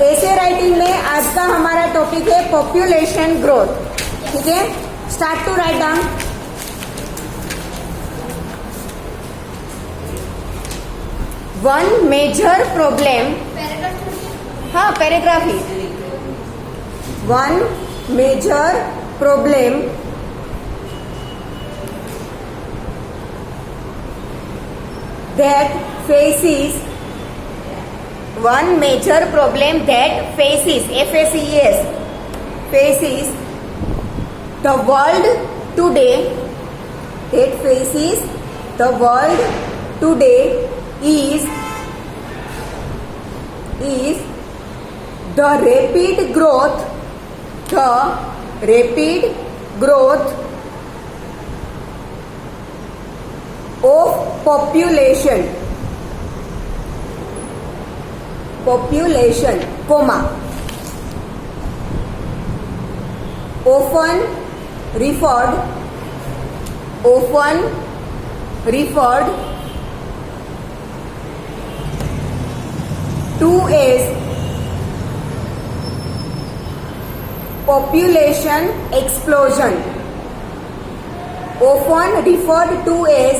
ऐसे राइटिंग में आज का हमारा टॉपिक है पॉपुलेशन ग्रोथ। ठीक है, start to write down. One major problem, हाँ पैराग्राफ ही। One major problem that faces, one major problem that faces, F-A-C-E-S, faces the world today, that faces the world today is the rapid growth of population, comma, often referred to as population explosion, often referred to as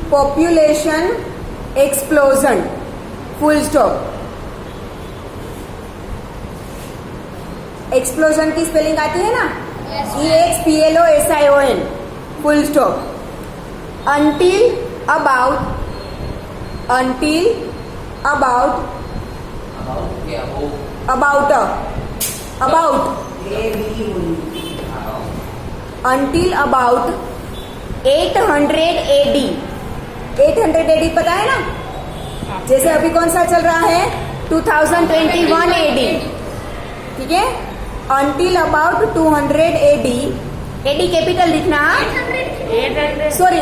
population explosion, full stop। Explosion की spelling आती है ना, EXPLOSION, full stop. until about until about about 800 AD। 800 AD पता है ना, जैसे अभी कौन सा चल रहा है 2021 AD। ठीक है, until about 200 AD, AD capital लिखना,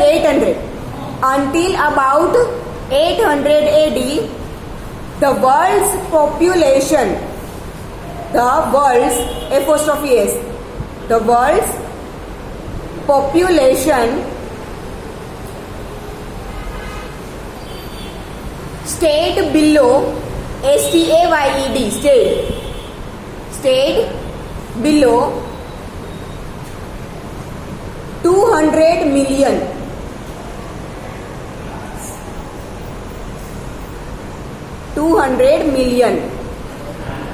800, until about 800 AD, the world's population, F-O-S, the world's population stayed below, STAYED, stayed below 200 million,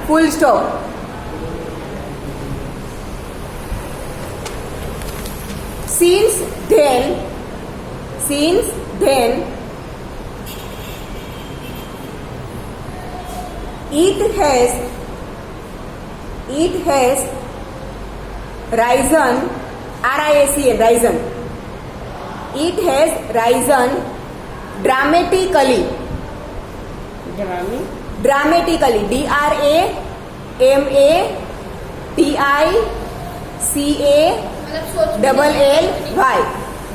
full stop। Since then it has risen, RISEN, it has risen dramatically, DRAMATICALLY,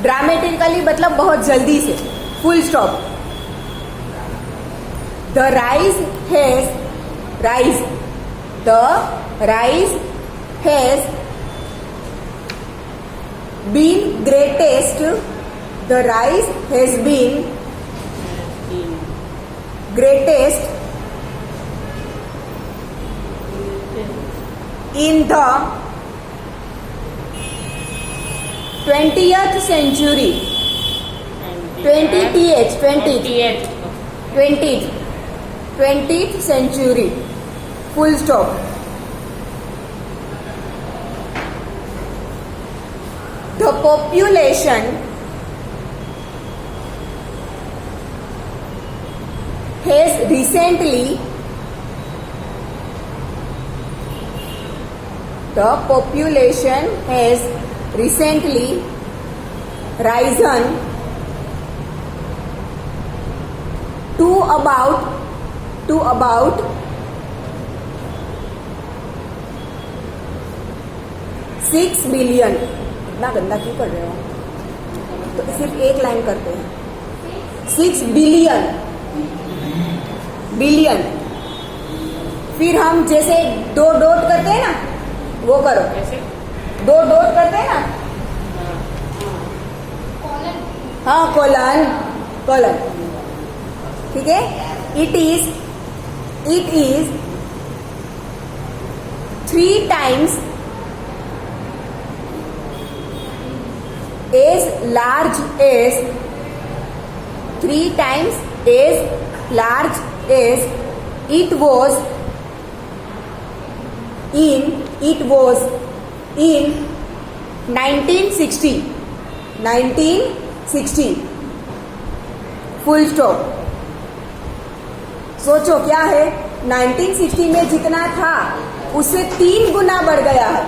dramatically मतलब बहुत जल्दी से, full stop. The rise has been greatest, the rise has been greatest in the 20th century, 20th century, full stop। The population has recently risen to about 6 billion। इतना गंदा क्यों कर रहे हो, तो सिर्फ एक लाइन करते हैं, 6 बिलियन। फिर हम जैसे 2 डॉट करते हैं ना, वो करो, 2 डॉट करते हैं ना, हाँ कोलन, ठीक है। It is it is 3 times as large as 3 times as large as it was in 1960 full stop. सोचो क्या है, 1960 में जितना था उससे 3 गुना बढ़ गया है।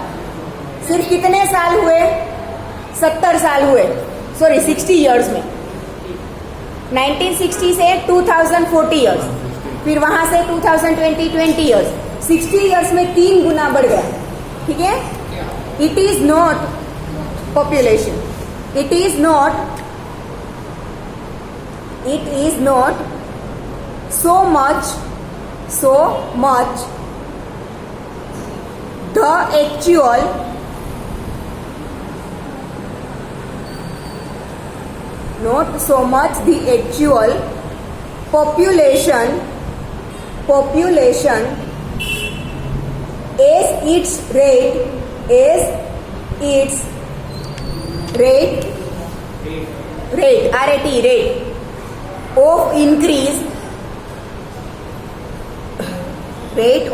सिर्फ कितने साल हुए? 70 साल हुए, सॉरी 60 इयर्स में। 1960 से 2040 इयर्स, फिर वहां से 2020 20 इयर्स, 60 इयर्स में 3 गुना बढ़ गया। ठीक है। It is not population, it is not so much the actual not so much the actual population as its rate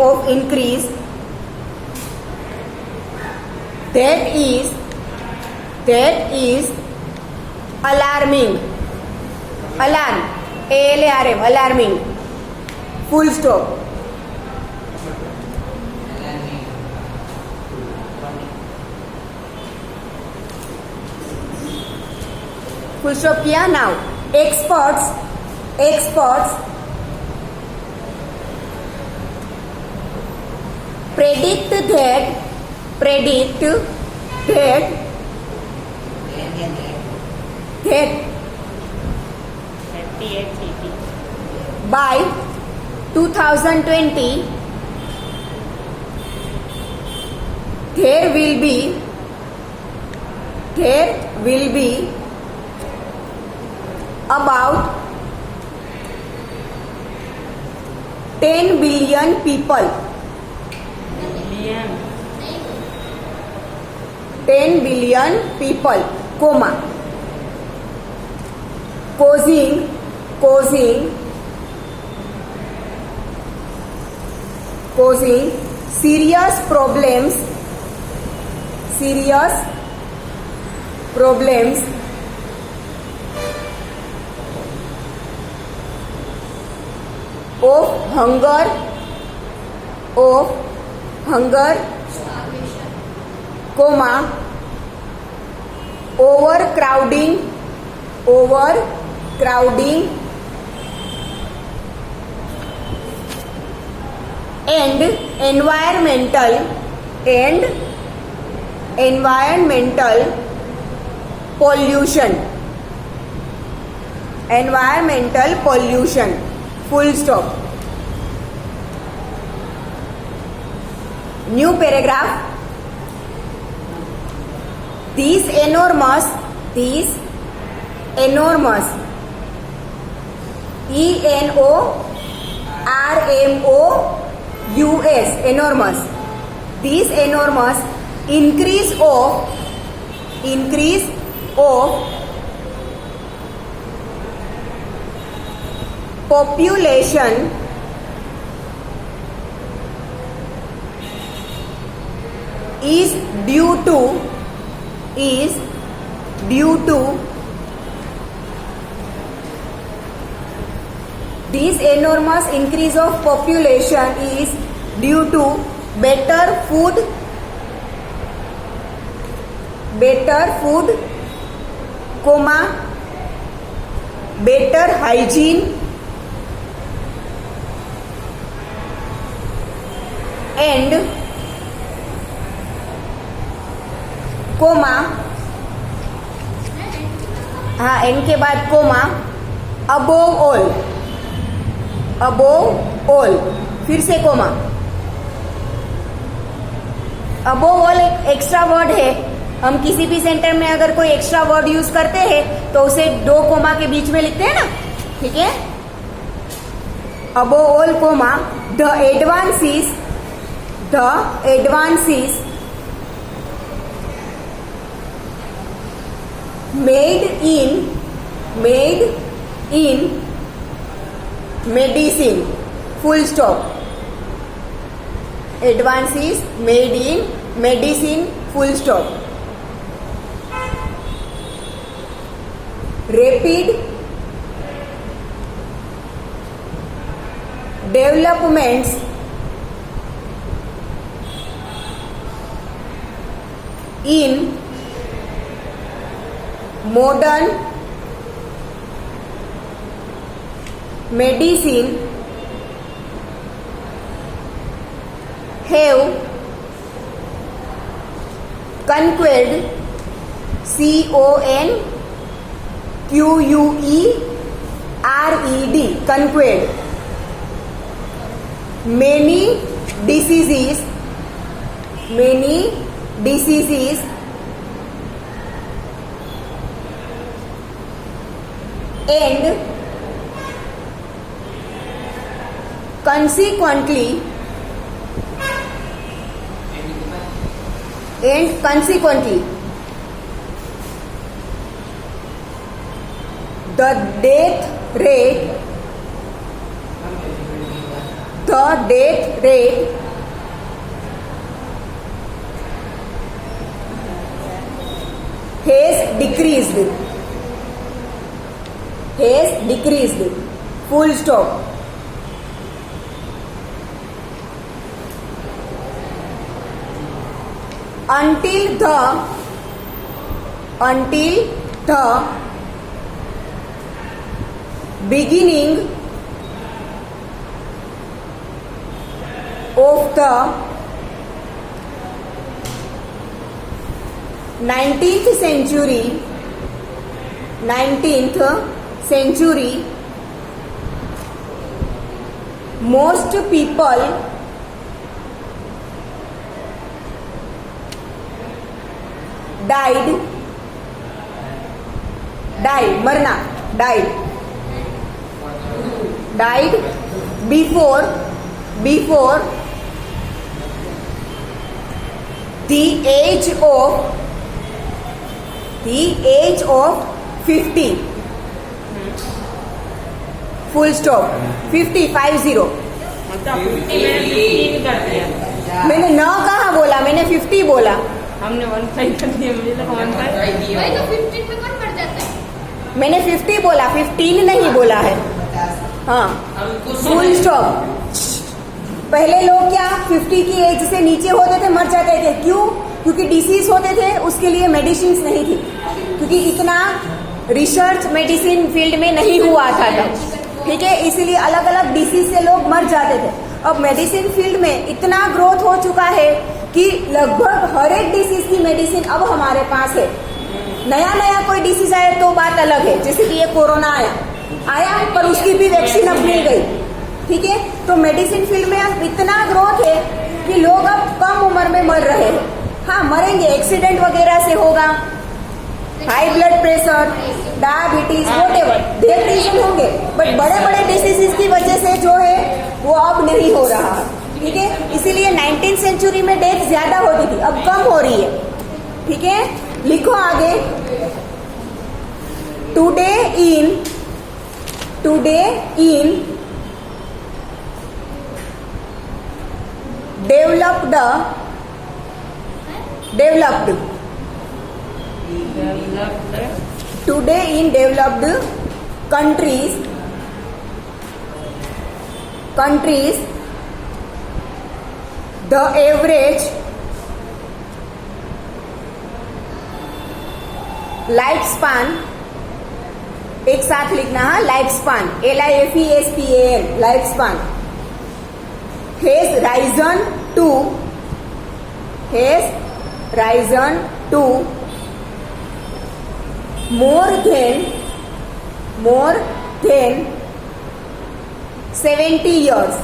of increase that is alarming, alarming, full stop। full stop किया। now experts predict that by 2020 there will be about 10 billion people, 10 billion people, comma, causing serious problems of hunger, comma, overcrowding and environmental pollution, full stop। new paragraph। these enormous enormous these enormous increase of population is due to this enormous increase of population is due to better food, comma, better hygiene and comma, हाँ एन के बाद comma, above all, फिर से comma. Above all एक extra word है। हम किसी भी सेंटर में अगर कोई एक्स्ट्रा वर्ड यूज करते हैं तो उसे 2 कोमा के बीच में लिखते हैं ना। ठीक है। above all comma the advances made in medicine, full stop. Advances made in medicine, full stop. Rapid developments in modern medicine have conquered, conquered, conquered many diseases and consequently the death rate has decreased, full stop. Until the beginning of the 19th century, most people died before the age of 50, full stop. 50 मैंने न कहा बोला, मैंने 50 बोला। हमने 15 कर दिया, मुझे लगा 15। भाई तो 15 में कौन बढ़ जाता है? मैंने 50 बोला, 15 नहीं बोला है। हाँ, फुल स्टॉप। पहले लोग क्या 50 की एज से नीचे होते थे, मर जाते थे। क्यों? क्योंकि डिसीज होते थे, उसके लिए मेडिसिन नहीं थी, क्योंकि इतना रिसर्च मेडिसिन फील्ड में नहीं हुआ था तब, ठीक है। इसीलिए अलग अलग डिसीज से लोग मर जाते थे। अब मेडिसिन फील्ड में इतना ग्रोथ हो चुका है कि लगभग हर एक डिसीज की मेडिसिन अब हमारे पास है। नया कोई डिसीज आए तो बात अलग है, जैसे कि ये कोरोना आया पर उसकी भी वैक्सीन अब मिल गई, ठीक है। तो मेडिसिन फील्ड में अब इतना ग्रोथ है कि लोग अब कम उम्र में मर रहे हैं। हाँ, मरेंगे, एक्सीडेंट वगैरह से होगा, high blood pressure, diabetes, whatever their reason होंगे, बट बड़े बड़े डिसीजेस की वजह से जो है वो अब नहीं हो रहा, ठीक है। इसीलिए 19th सेंचुरी में डेथ ज्यादा होती थी, अब कम हो रही है, ठीक है। लिखो आगे, today in developed today in developed countries the average life span, एक साथ लिखना है, life span, LIFESPAN, life span has risen to more than 70 years।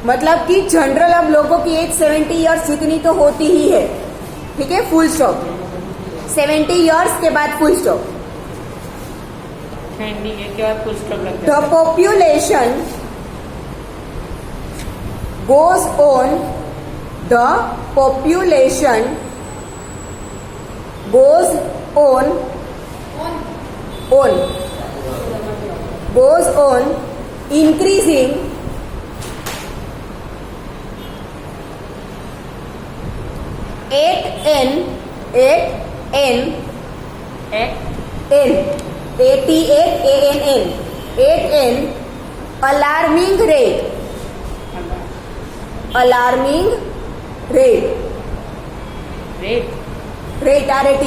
मतलब कि जनरल अब लोगों की एज 70 इयर्स जितनी तो होती ही है, ठीक है। Full stop. 70 इयर्स के बाद फुल स्टॉप। एंडिंग है के बाद फुल स्टॉप लग The जाता है। population goes on. The population goes on. On. Goes on increasing at n एक n at n alarming rate rate rate RAT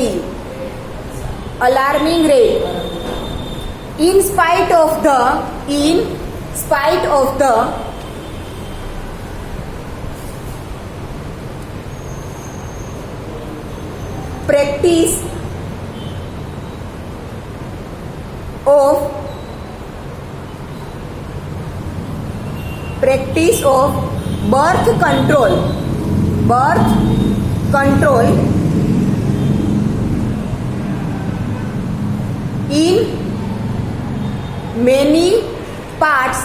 alarming rate in spite of the practice of birth control in many parts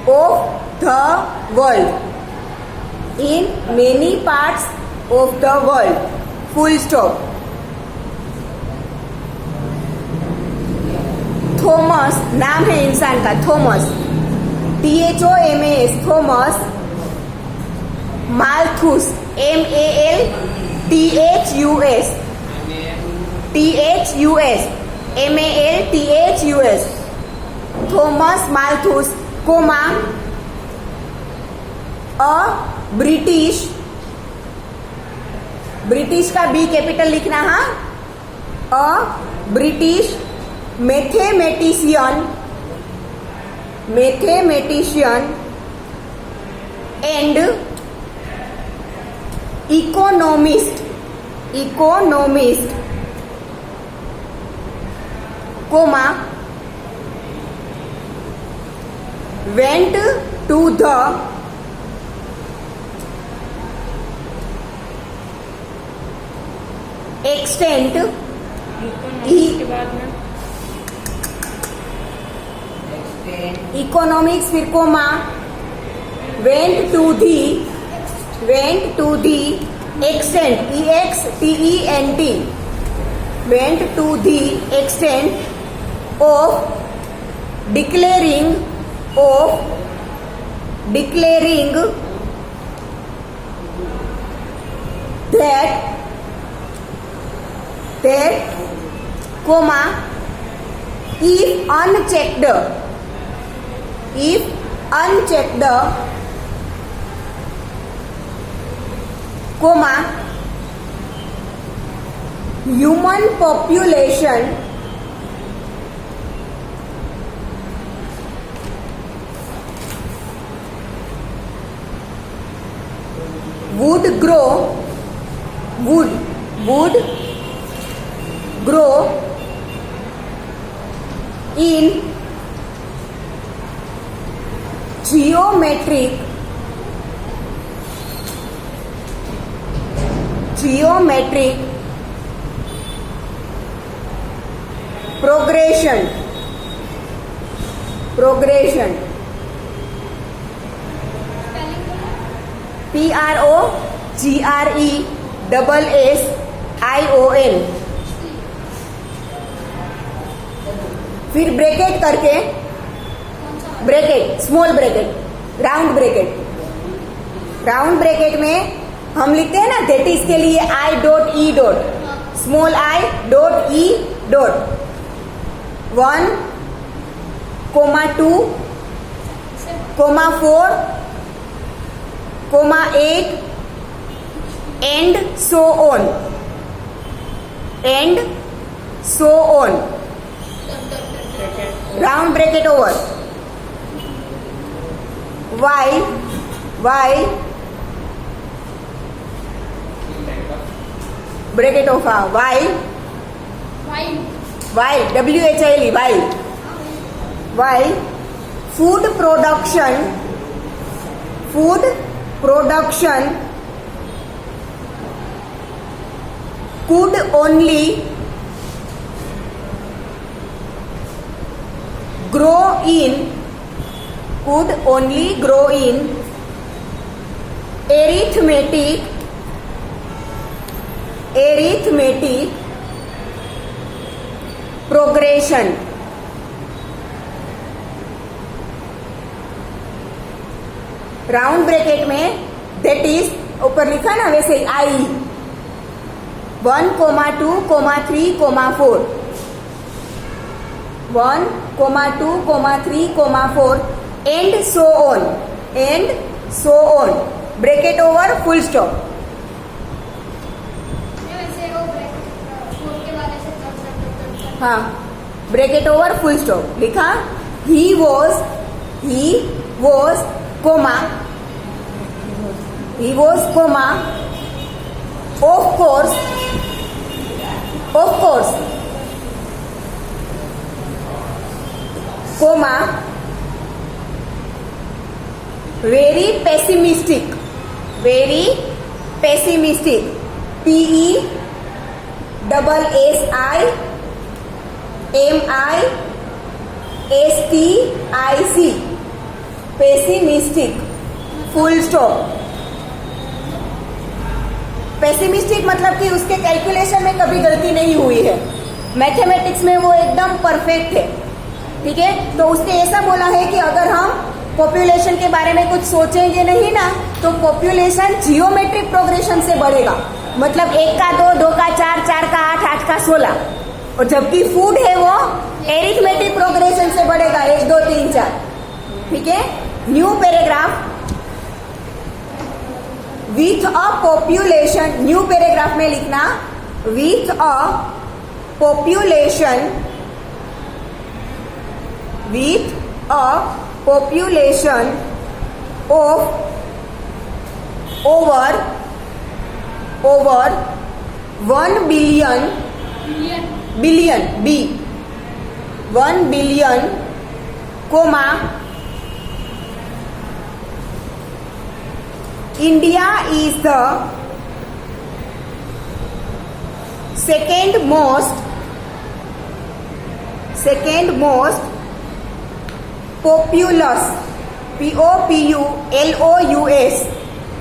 of the world. In many parts of the world. Full stop. Thomas नाम है इंसान का, Thomas, THOMAS, Thomas Malthus, MALTHUS, Thomas Malthus, comma a British का B capital लिखना, हाँ, a British mathematician and economist comma went to the extent के बाद में इकोनॉमिक्स फिर comma went to the extent EXTENT went to the extent of declaring that comma if unchecked comma human population would grow in geometric progression PROGRESSION फिर bracket करके small bracket round bracket में हम लिखते हैं ना, that is के लिए I.E. Small I.E. 1, 2, 4, 8 and so on round bracket over while bracket of while while food production could only grow in, could only grow in arithmetic progression. Round bracket में that is ऊपर लिखा ना वैसे ही आई 1, 2, 3, 4 1, 2, 3, 4 and so on bracket over full stop. वैसे वो bracket के बाद ऐसे चल हाँ, ब्रैकेट ओवर फुल स्टॉप लिखा. He was comma of course comma very pessimistic PESSIMISTIC pessimistic full stop. Pessimistic मतलब कि उसके कैलकुलेशन में कभी गलती नहीं हुई है, मैथमेटिक्स में वो एकदम परफेक्ट है. ठीक है, तो उसने ऐसा बोला है कि अगर हम पॉपुलेशन के बारे में कुछ सोचेंगे नहीं ना तो पॉपुलेशन जियोमेट्रिक प्रोग्रेशन से बढ़ेगा. मतलब 1 का 2, 2 का 4, 4 का 8, 8 का 16. और जबकि फूड है वो एरिथमेटिक प्रोग्रेशन से बढ़ेगा 1, 2, 3, 4. ठीक है, new paragraph with a population. New paragraph में लिखना with a population of over 1 billion 1 billion, India is the second most populous,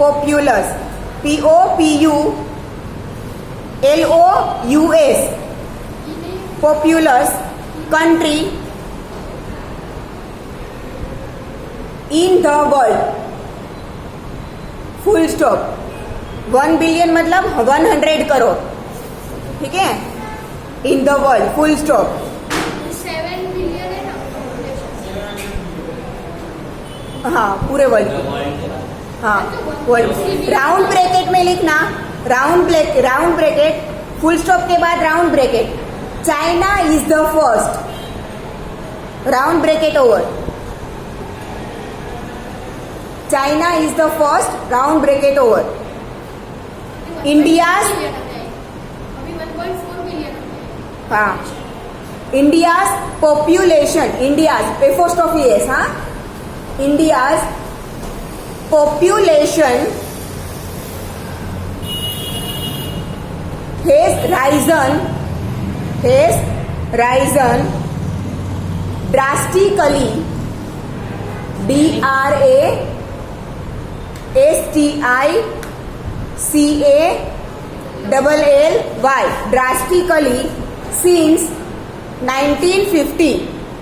POPULOUS, populous country in the world. Full stop. 1 billion मतलब 100 करोड़. ठीक है, in the world full stop. 7 billion है ना population. हाँ, पूरे world. हाँ, वर्ल्ड. राउंड ब्रैकेट में लिखना राउंड ब्रैकेट फुल स्टॉप के बाद round bracket. China is the first. Round bracket over. China is the first, round bracket over. India's अभी 1.4 बिलियन. हाँ, India's population, apostrophe s, हाँ, India's population has risen drastically, DRASTICALLY, drastically since 1950,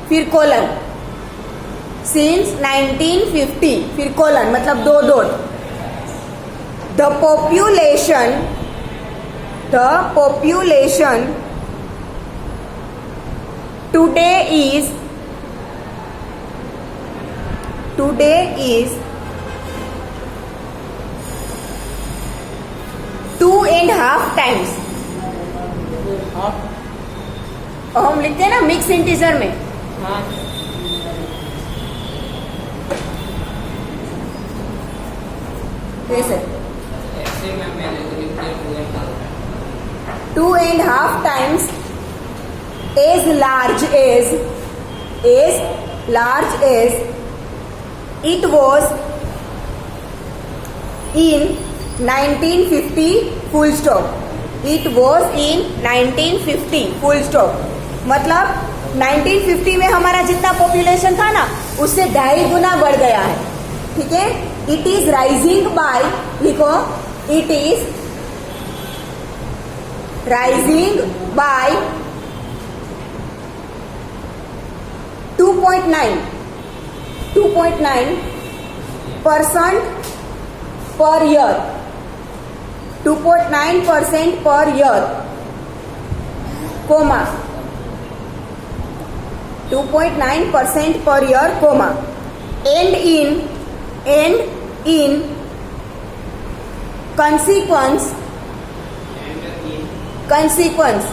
फिर colon, since 1950, फिर colon मतलब 2 dot. The population today is 2.5 times. और हम लिखते हैं ना मिक्स इंटीजर में. हाँ, कैसे ऐसे में मैंने तो लिख दिया 2.5 times as large as it was in 1950 full stop. It was in 1950 full stop. मतलब 1950 में हमारा जितना पॉपुलेशन था ना उससे 2.5 गुना बढ़ गया है, ठीक है। इट इज राइजिंग बाय, लिखो, it is rising bye 2.9% per year, 2.9% per year, comma, 2.9% per year, comma, and in consequence, CONSEQUENCE,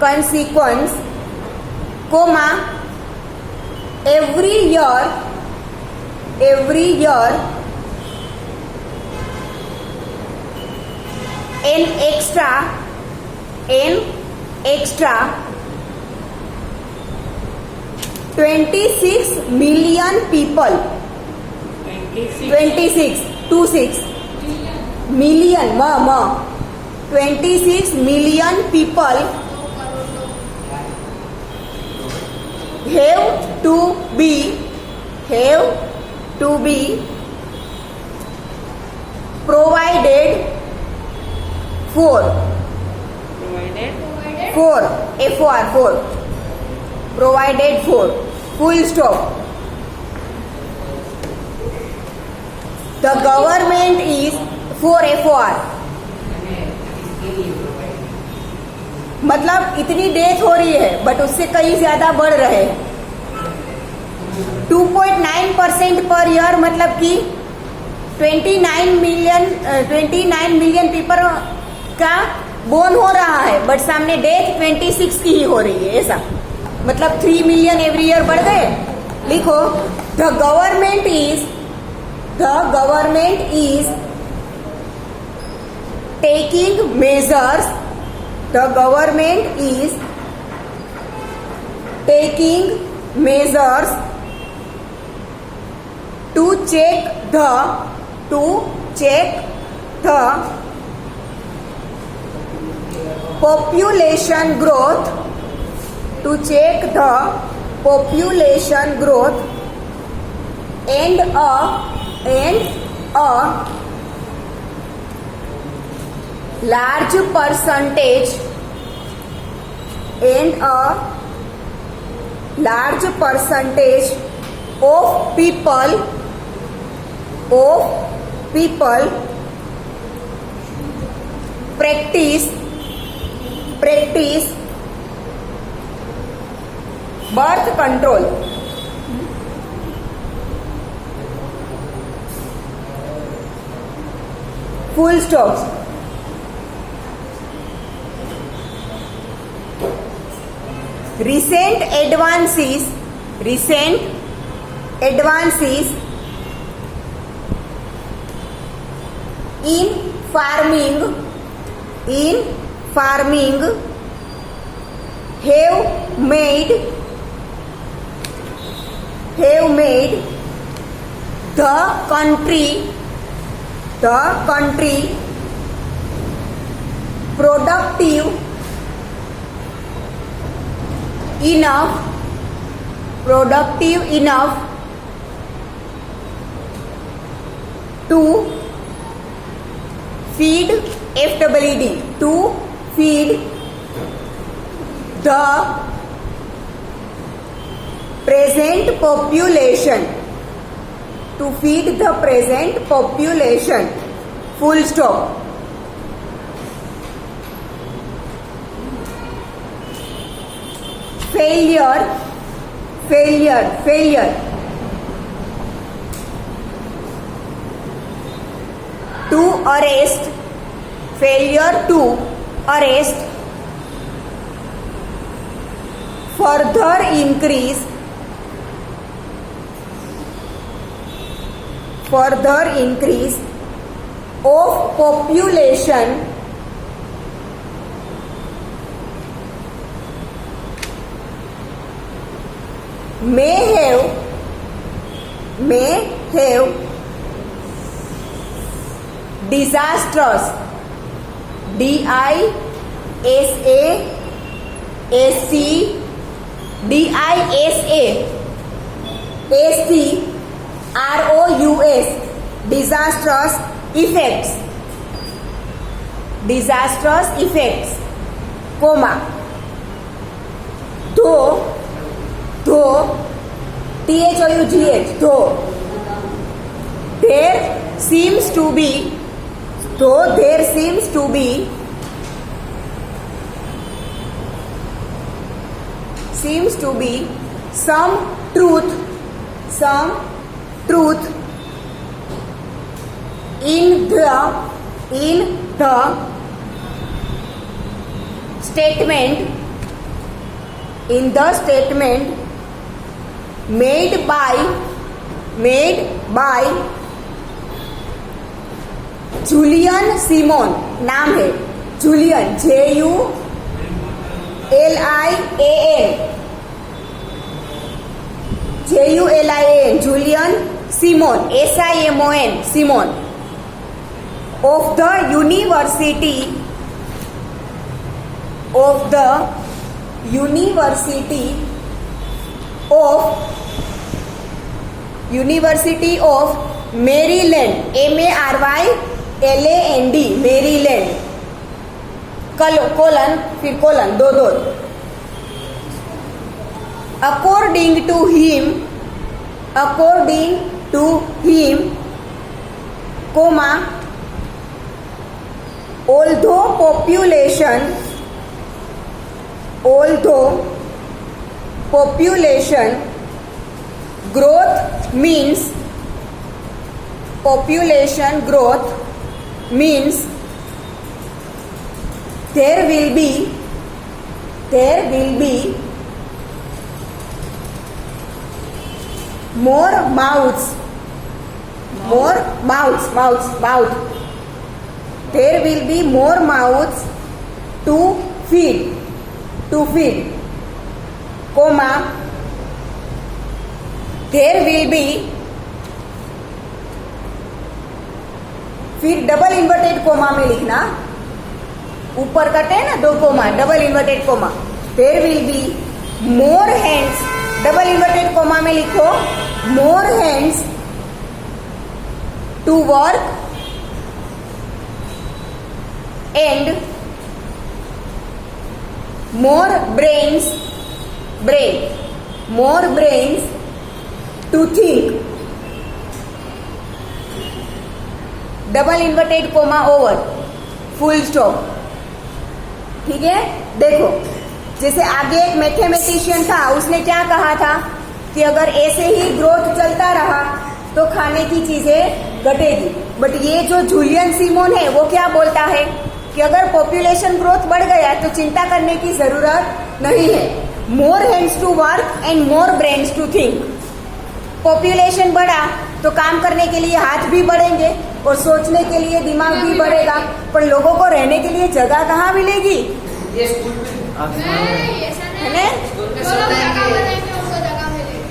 consequence, comma, every year an extra 26 million people, 26 million, 26 million people have to be provided for provided for, full stop. The government is for FOR, मतलब इतनी death हो रही है but उससे कहीं ज्यादा बढ़ रहे हैं। 2.9% पर ईयर मतलब कि 29 मिलियन पीपल का बोन हो रहा है बट सामने डेथ 26 की ही हो रही है, ऐसा मतलब 3 मिलियन एवरी ईयर बढ़ गए। लिखो, the government is taking measures, the government is taking measures to check the population growth, and a large percentage of people practice birth control. Full stop. Recent advances in farming have made the country productive enough to feed FWD, to feed the present population, full stop. Failure to arrest further increase of population may have disastrous DISASROUS, disastrous effects, disastrous effects, comma, though, THOUGH, though, there seems to be some truth in the statement made by Julian Simon, नाम है Julian, JULIAN, Julian Simon, SIMON, Simon, of the University of Maryland, MARYLAND, Maryland, colon फिर colon दो according to him, comma, although population growth means there will be more mouths. There will be more mouths to feed, comma, there will be, फिर double inverted comma में लिखना, ऊपर कटे ना दो comma, double inverted comma, there will be more hands, double inverted comma में लिखो more hands to work and more brains to think, double inverted comma over, full stop. ठीक है, देखो जैसे आगे एक मैथमेटिशियन था, उसने क्या कहा था कि अगर ऐसे ही ग्रोथ चलता रहा तो खाने की चीजें घटेगी, बट ये जो जुलियन सिमोन है वो क्या बोलता है कि अगर पॉपुलेशन ग्रोथ बढ़ गया तो चिंता करने की जरूरत नहीं है, more hands to work and more brains to think. Population बढ़ा तो काम करने के लिए हाथ भी बढ़ेंगे और सोचने के लिए दिमाग भी बढ़ेगा, पर लोगों को रहने के लिए जगह कहाँ मिलेगी? ये स्कूल में नहीं, ऐसा नहीं है? जो लोग जगह बनाएंगे उनको जगह मिलेगी।